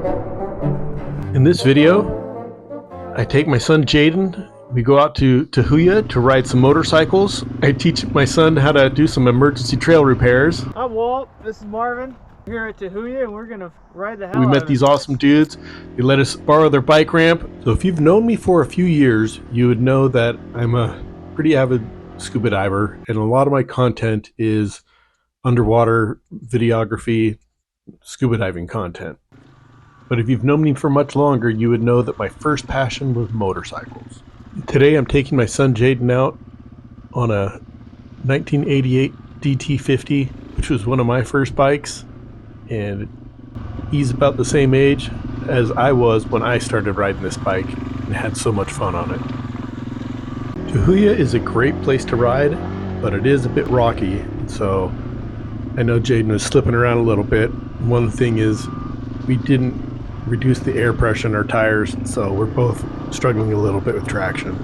In this video, I take my son Jaden. We go out to Tahuya to ride some motorcycles. I teach my son how to do some emergency trail repairs. I'm Walt. This is Marvin. We're here at Tahuya and we're gonna ride the hell We out met of these it. awesome dudes. They let us borrow their bike ramp. So if you've known me for a few years, you would know that I'm a pretty avid scuba diver, and a lot of my content is underwater videography, scuba diving content. But if you've known me for much longer, you would know that my first passion was motorcycles. Today I'm taking my son Jaden out on a 1988 DT50, which was one of my first bikes, and he's about the same age as I was when I started riding this bike and had so much fun on it. Tahuya is a great place to ride, but it is a bit rocky, so I know Jaden was slipping around a little bit. One thing is we didn't reduce the air pressure in our tires, so we're both struggling a little bit with traction.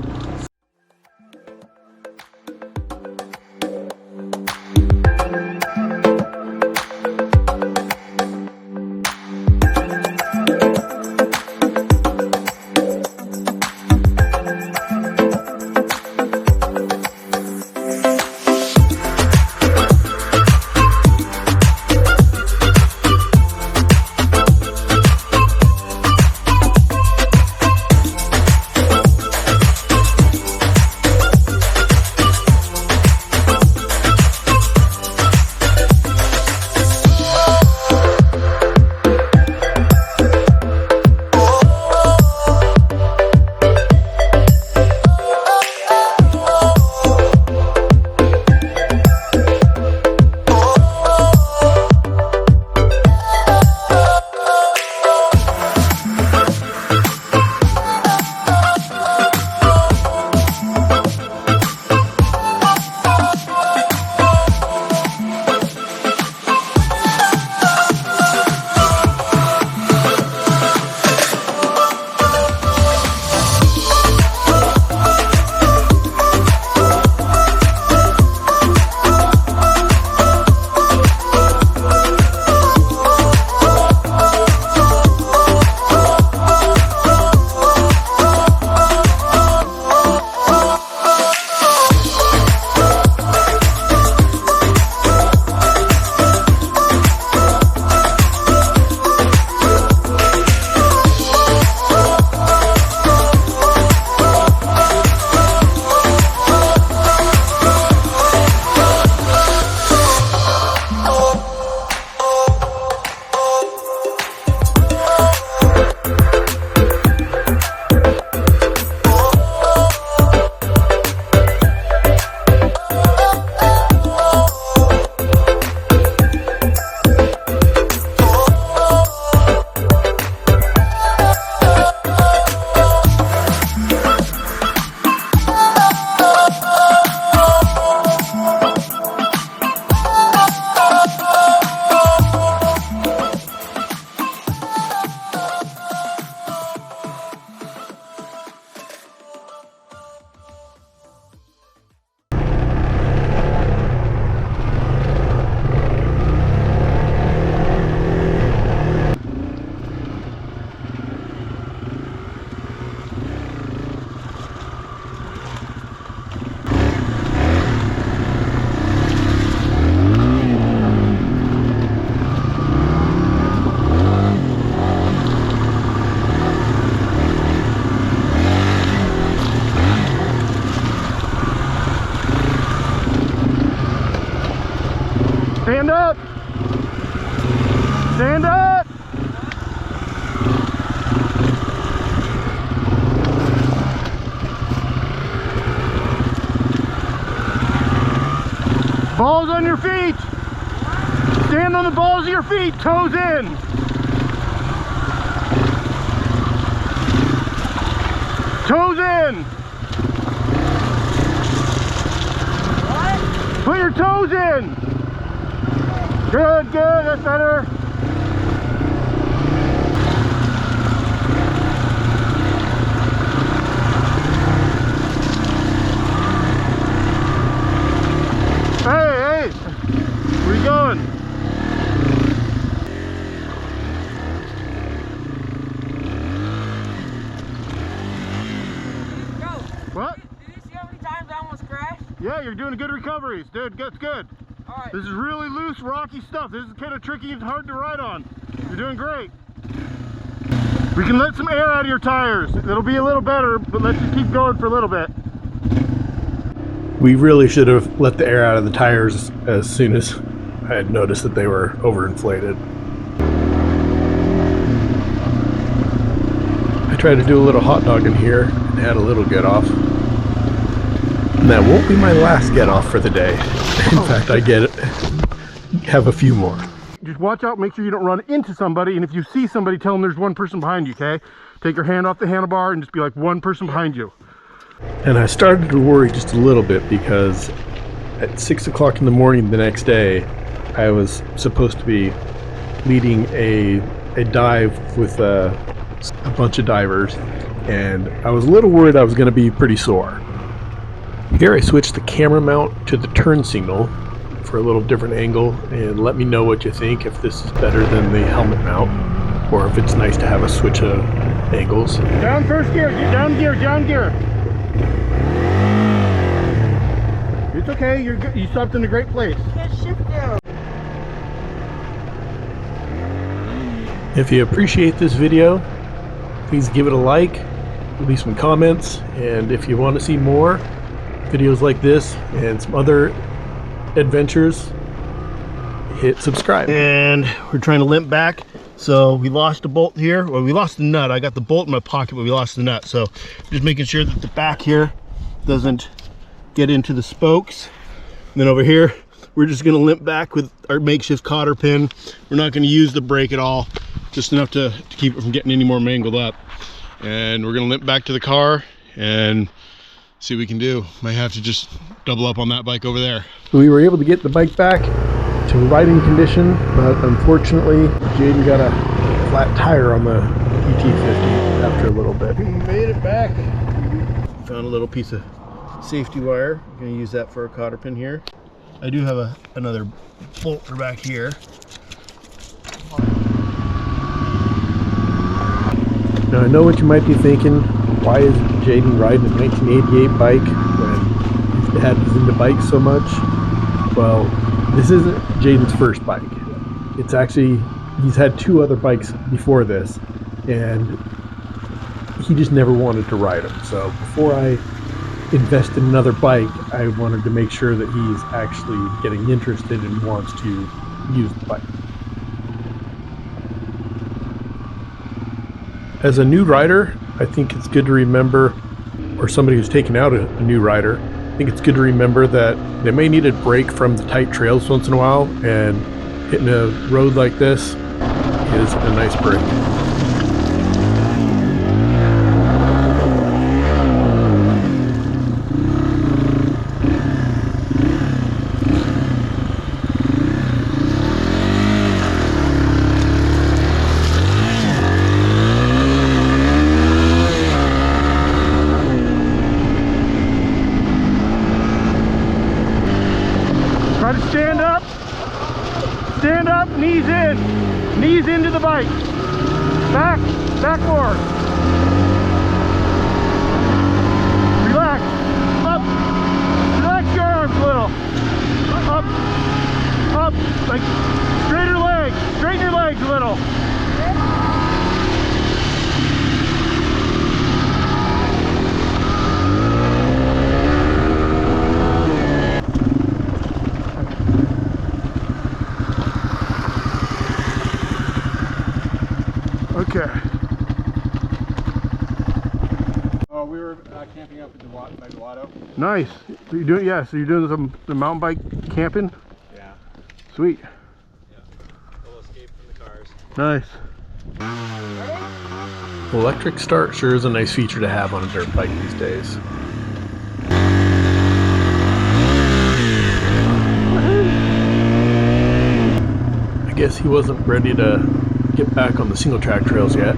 Stand up! Stand up! Balls on your feet! Stand on the balls of your feet, toes in! Toes in! What? Put your toes in! Good, that's better. Hey, where you going? doing good recoveries, dude. That's good. All right. This is really loose, rocky stuff. This is kind of tricky and hard to ride on. You're doing great. We can let some air out of your tires. It'll be a little better, but let's just keep going for a little bit. We really should have let the air out of the tires as soon as I had noticed that they were overinflated. I tried to do a little hot dog in here and had a little get off. And that won't be my last get off for the day. In fact, I have a few more. Just watch out, make sure you don't run into somebody, and if you see somebody, tell them there's one person behind you, okay? Take your hand off the handlebar and just be like, one person behind you. And I started to worry just a little bit because at 6 o'clock in the morning the next day, I was supposed to be leading a dive with a bunch of divers, and I was a little worried I was going to be pretty sore. Here I switched the camera mount to the turn signal for a little different angle, and let me know what you think, if this is better than the helmet mount or if it's nice to have a switch of angles. Down first gear, get down gear, down gear. It's okay, you're good. You stopped in a great place. If you appreciate this video, please give it a like, leave some comments, and if you want to see more videos like this and some other adventures, hit subscribe. And we're trying to limp back, so we lost a bolt here. Well, we lost the nut. I got the bolt in my pocket, but we lost the nut, so just making sure that the back here doesn't get into the spokes. And then over here we're just going to limp back with our makeshift cotter pin. We're not going to use the brake at all, just enough to keep it from getting any more mangled up. And we're going to limp back to the car and see what we can do. Might have to just double up on that bike over there. We were able to get the bike back to riding condition, but unfortunately Jaden got a flat tire on the DT50 after a little bit. We made it back. Found a little piece of safety wire. I'm going to use that for a cotter pin here. I do have another bolt for back here. Now I know what you might be thinking, why is Jaden riding a 1988 bike when his dad was into bikes so much? Well, this isn't Jaden's first bike. It's actually, he's had 2 other bikes before this, and he just never wanted to ride them. So before I invest in another bike, I wanted to make sure that he's actually getting interested and wants to use the bike. As a new rider, I think it's good to remember, or somebody who's taken out a new rider, I think it's good to remember that they may need a break from the tight trails once in a while, and hitting a road like this is a nice break. Try to stand up, knees into the bike, back forward, relax, up, relax your arms a little, up, like straighten your legs a little. Okay. Oh, we were camping up at Delado. Nice. So you're doing, so you're doing the mountain bike camping? Yeah. Sweet. Yeah. A little escape from the cars. Nice. Electric start sure is a nice feature to have on a dirt bike these days. I guess he wasn't ready to get back on the single track trails yet.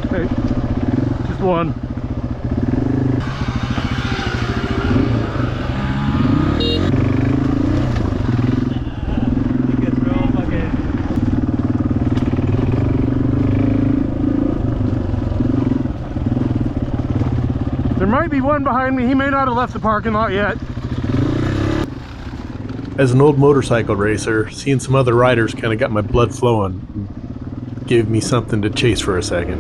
Okay. Just one. might be one behind me. He may not have left the parking lot yet. As an old motorcycle racer, seeing some other riders kind of got my blood flowing. Gave me something to chase for a second.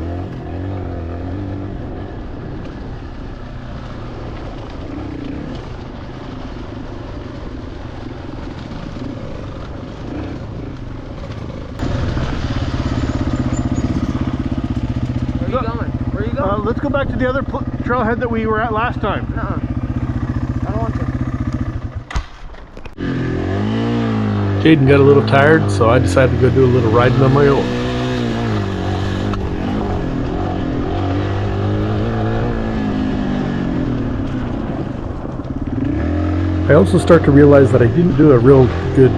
Where are you going? Where are you going? Let's go back to the other trailhead that we were at last time. I don't want to. Jaden got a little tired, so I decided to go do a little riding on my own. I also start to realize that I didn't do a real good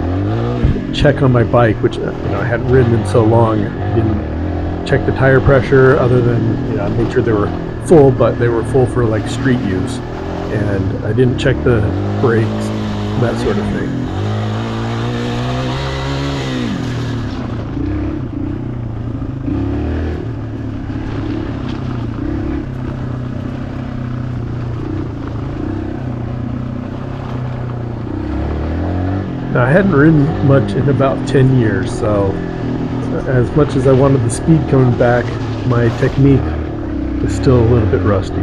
check on my bike, which I hadn't ridden in so long. I didn't check the tire pressure, other than I made sure they were full, but they were full for like street use, and I didn't check the brakes, that sort of thing. Now, I hadn't ridden much in about 10 years, so as much as I wanted the speed coming back, my technique is still a little bit rusty.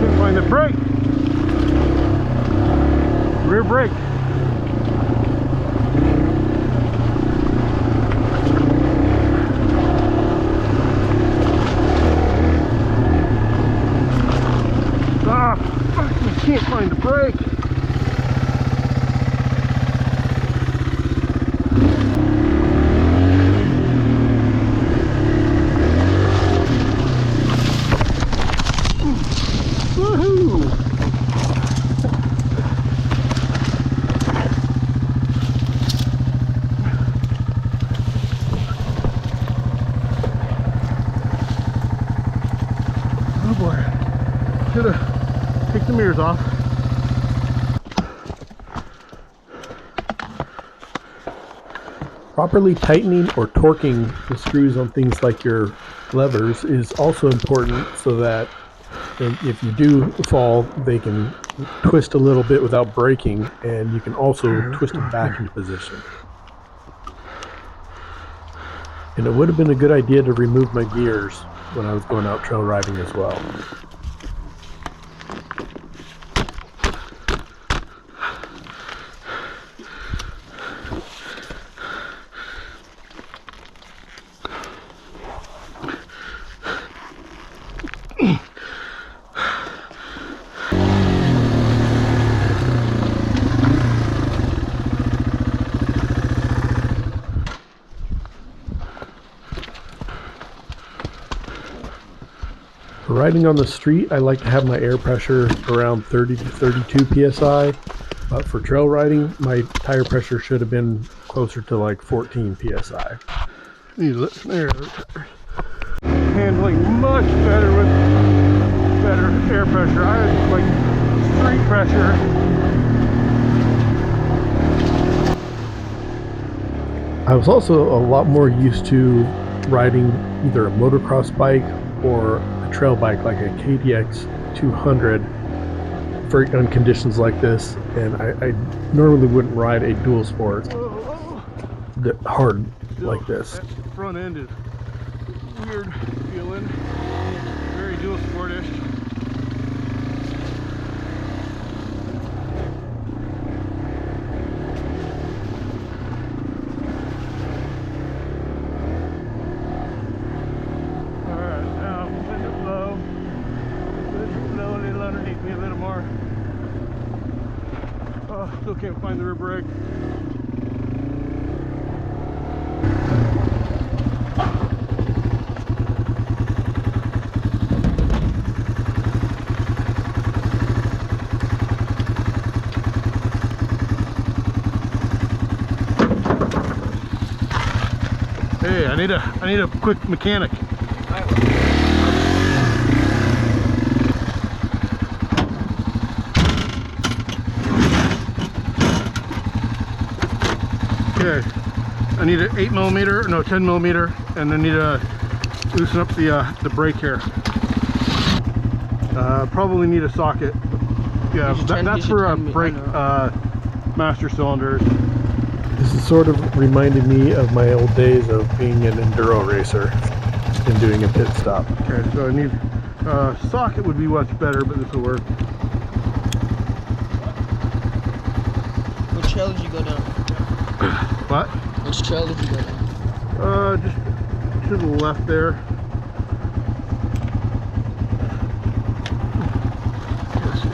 Couldn't find the brake. Rear brake. Can't find the brake. Woohoo! Oh boy. Should have picked the mirrors off. Properly tightening or torquing the screws on things like your levers is also important, so that if you do fall, they can twist a little bit without breaking, and you can also twist it back into position. And it would have been a good idea to remove my gears when I was going out trail riding as well. For riding on the street, I like to have my air pressure around 30 to 32 psi, but for trail riding, my tire pressure should have been closer to like 14 psi. These air handling much better with better air pressure. I had like street pressure. I was also a lot more used to riding either a motocross bike or a trail bike like a KLX300 on conditions like this, and I normally wouldn't ride a dual sport hard like this. That front end is weird feeling, very dual sportish. Still can't find the rear brake. Hey, I need a quick mechanic. Okay, I need an 8mm, no 10mm, and I need to loosen up the brake here. Probably need a socket. Yeah, that's for a brake master cylinders. This is sort of reminded me of my old days of being an enduro racer and doing a pit stop. Okay, so I need a socket would be much better, but this will work. Which trail did you go down? What? Which trail did you go down? Just to the left there. Let's see.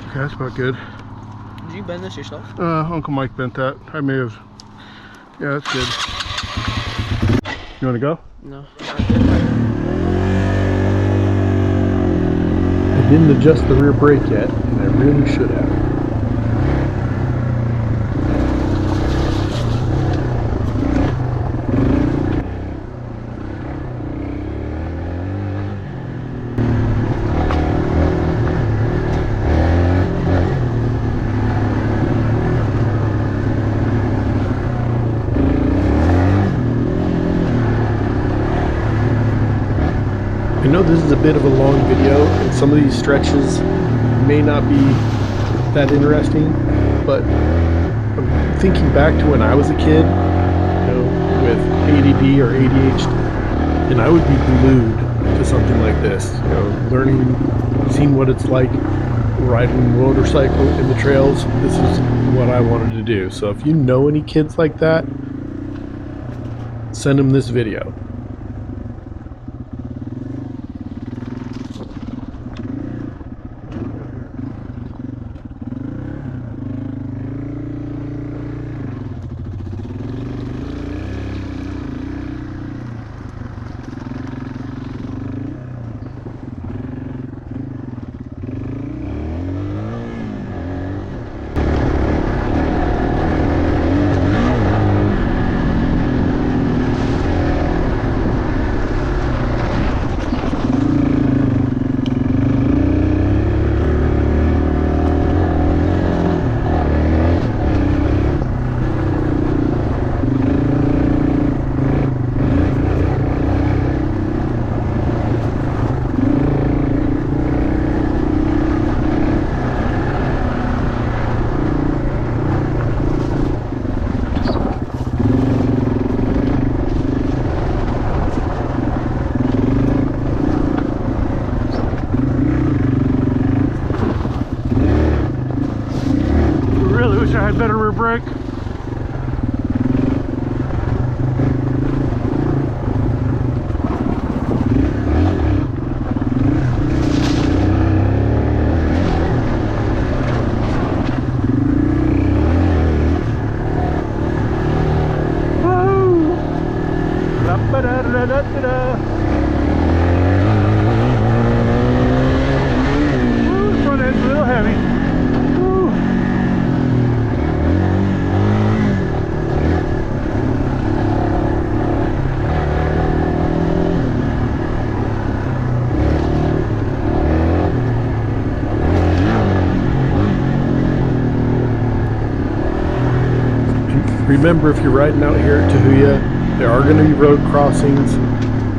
Okay, that's about good. Did you bend this yourself? Uncle Mike bent that. I may have. Yeah, that's good. You want to go? No. I didn't adjust the rear brake yet, and I really should have. I know this is a bit of a long video, and some of these stretches may not be that interesting, but I'm thinking back to when I was a kid, with ADD or ADHD, and I would be glued to something like this, learning, seeing what it's like riding a motorcycle in the trails. This is what I wanted to do. So if you know any kids like that, send them this video. I had better rear brake. Woo! Da-ba-da-da-da-da-da. Ooh, front end's a little heavy. Ooh. Remember, if you're riding out here at Tahuya, there are going to be road crossings,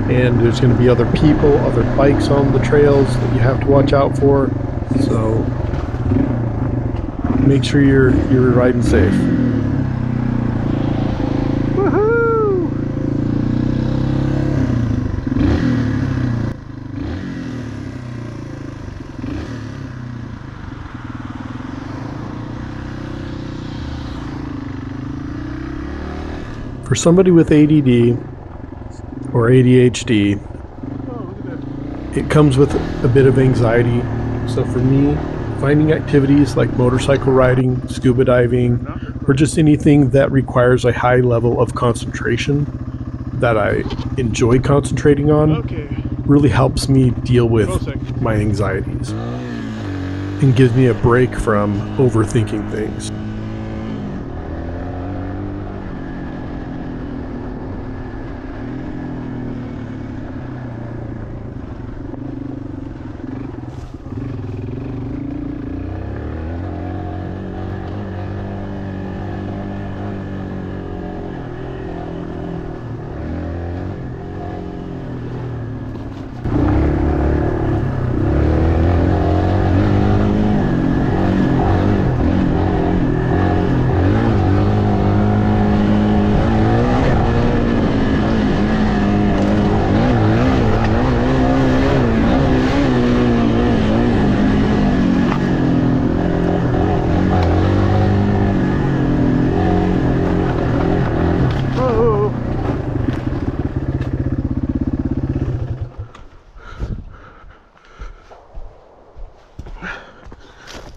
and there's going to be other people, other bikes on the trails that you have to watch out for. So make sure you're riding safe. Woohoo! For somebody with ADD or ADHD, it comes with a bit of anxiety. So for me, finding activities like motorcycle riding, scuba diving, or just anything that requires a high level of concentration that I enjoy concentrating on really helps me deal with my anxieties and gives me a break from overthinking things.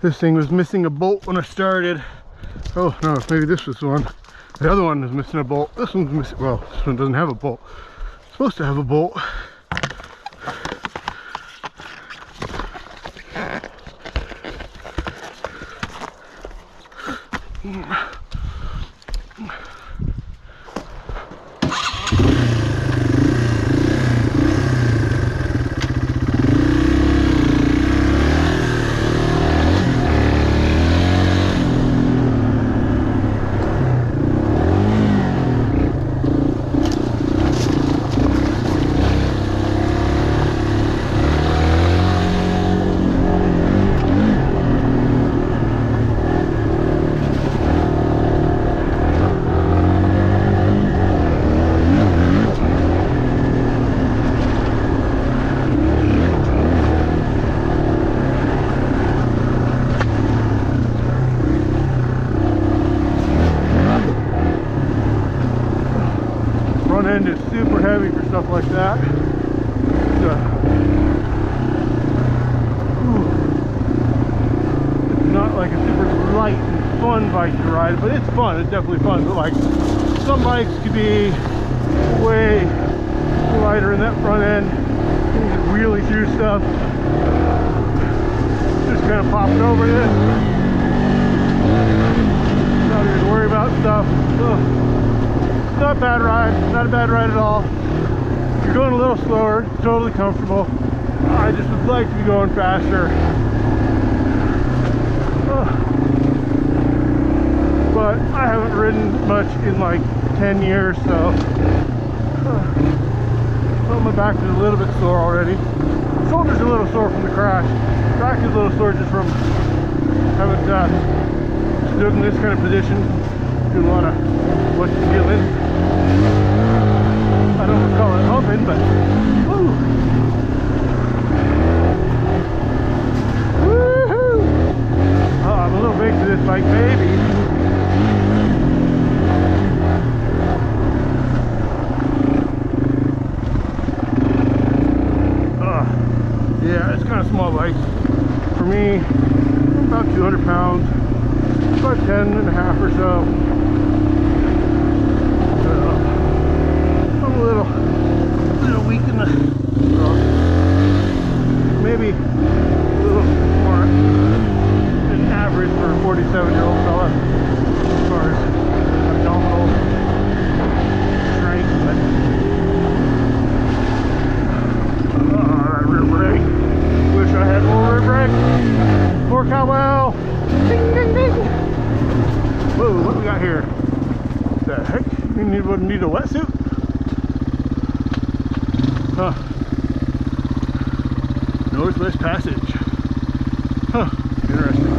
This thing was missing a bolt when I started. Oh no, maybe this was the one. The other one is missing a bolt. This one's missing, well, this one doesn't have a bolt. It's supposed to have a bolt. End is super heavy for stuff like that. It's not like a super light and fun bike to ride, but it's fun. It's definitely fun. But like some bikes could be way lighter in that front end. You can wheelie through stuff. Just kind of pop it over this. Not even worry about stuff. Not a bad ride, not a bad ride at all. You're going a little slower, totally comfortable. I just would like to be going faster. But I haven't ridden much in like 10 years, so my back is a little bit sore already. Shoulder's a little sore from the crash. Back is a little sore just from having stood in this kind of position, doing a lot of what you feeling. I don't call it humping, but woo! Woohoo! Oh, I'm a little big for this bike, baby. Yeah, it's kind of small bike. For me, about 200 pounds, about 10 and a half or so. I'm a little weak in the maybe a little more than average for a 47-year-old fella as far as abdominal strength. But that rear brake, wish I had more rear brake. More cowbell. Ding ding ding. Whoa, what we got here? What the heck? You need a wetsuit? Huh. Northwest Passage. Huh. Interesting.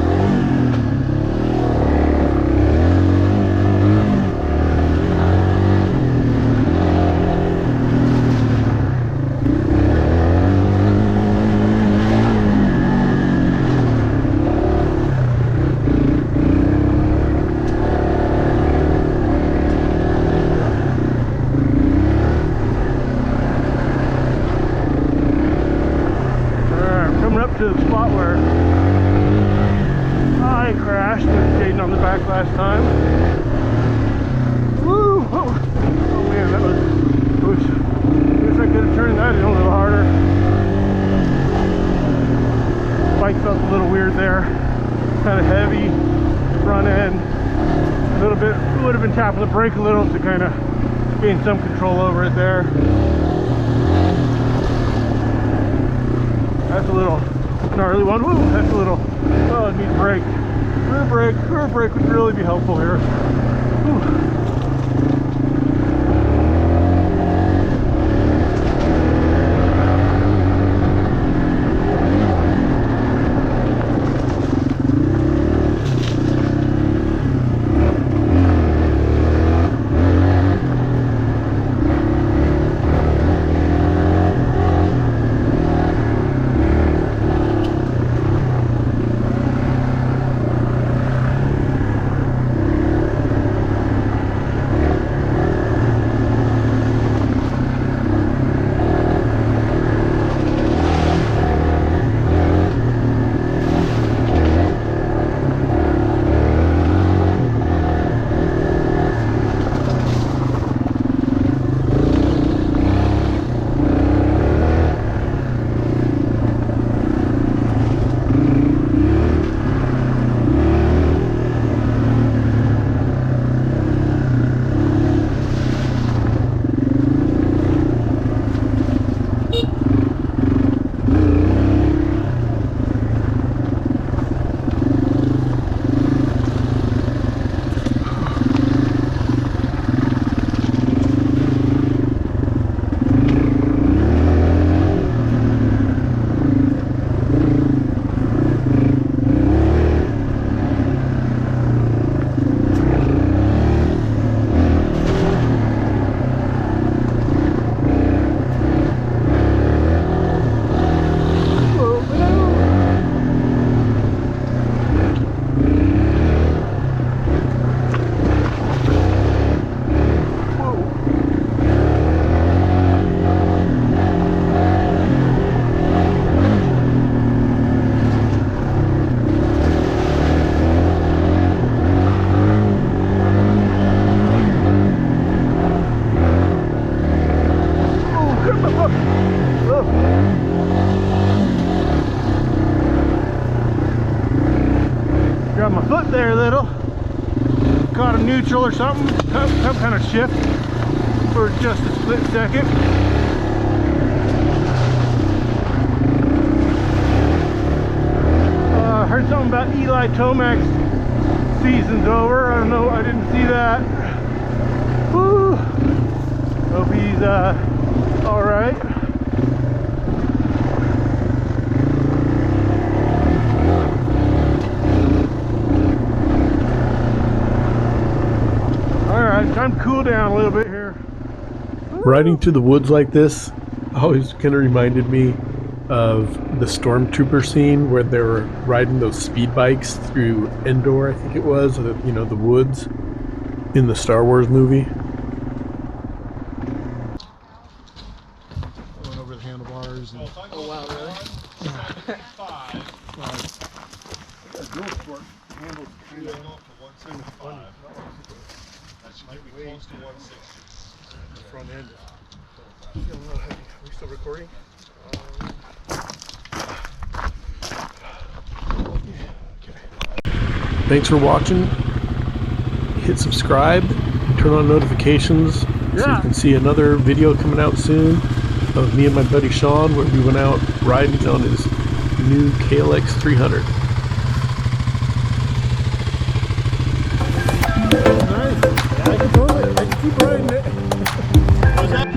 To the spot where I crashed with Jaden on the back last time. Woo! Oh man, that was. Wish I could have turned that in a little harder. Bike felt a little weird there. Kind of heavy front end. A little bit. Would have been tapping the brake a little to kind of gain some control over it there. That's a little gnarly one. Woo, that's a little, oh, it needs a brake. Rear brake would really be helpful here. Woo. spot there, little. Caught a neutral or something, some kind of shift for just a split second. I heard something about Eli Tomac's season's over. I don't know, I didn't see that. Woo! Hope he's alright. Alright, time to cool down a little bit here. Riding through the woods like this always kind of reminded me of the stormtrooper scene where they were riding those speed bikes through Endor, I think it was, you know, the woods in the Star Wars movie. Going over the handlebars. And Oh wow, really? dual sport handles kind of That might be close to 160. the front end. Are we still recording? Thanks for watching. Hit subscribe, turn on notifications so you can see another video coming out soon of me and my buddy Sean where we went out riding on his new KLX300. Nice. I can totally. I can keep riding it. What's that?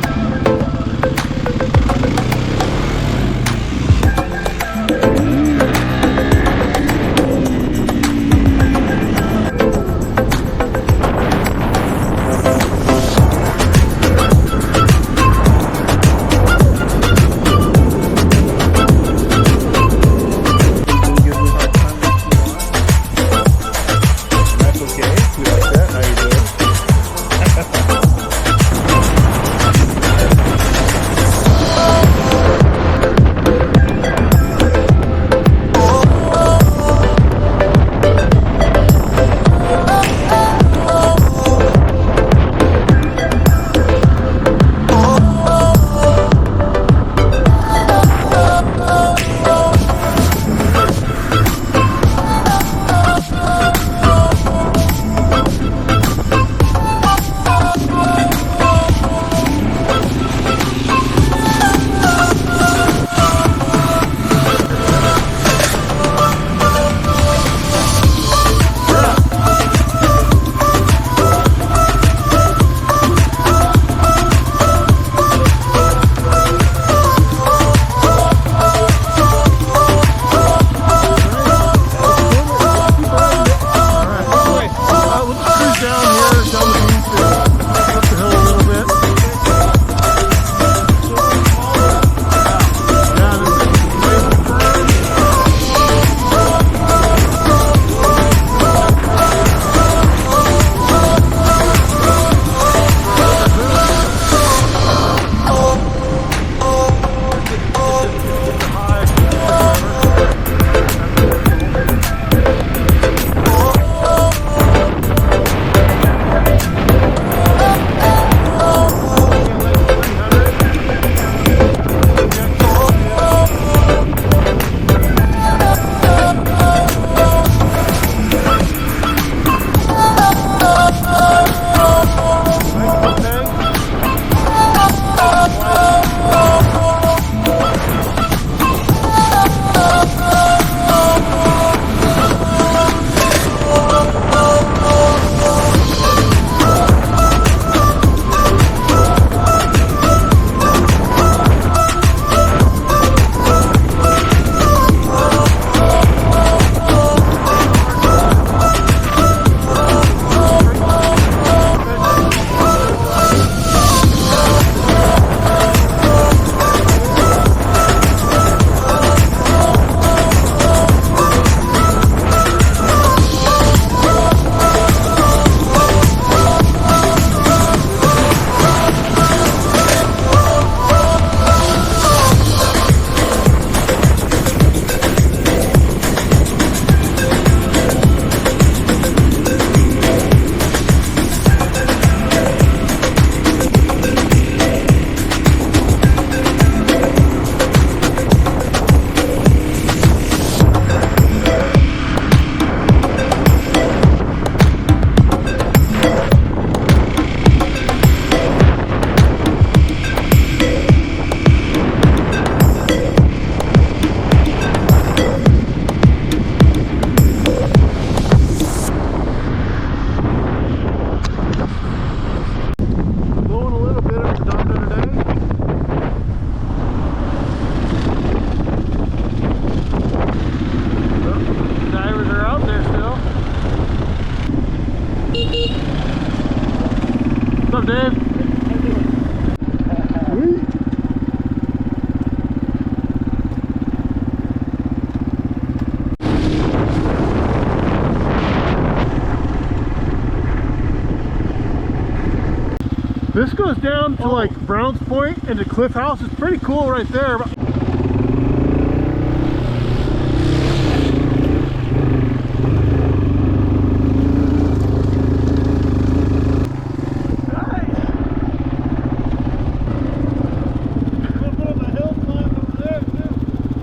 This goes down to like Browns Point and the Cliff House. It's pretty cool right there.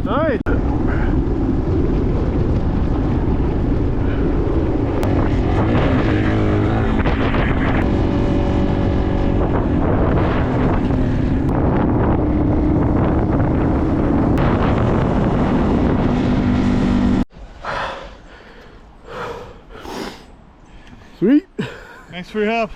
Nice. Sweet. Thanks for your help.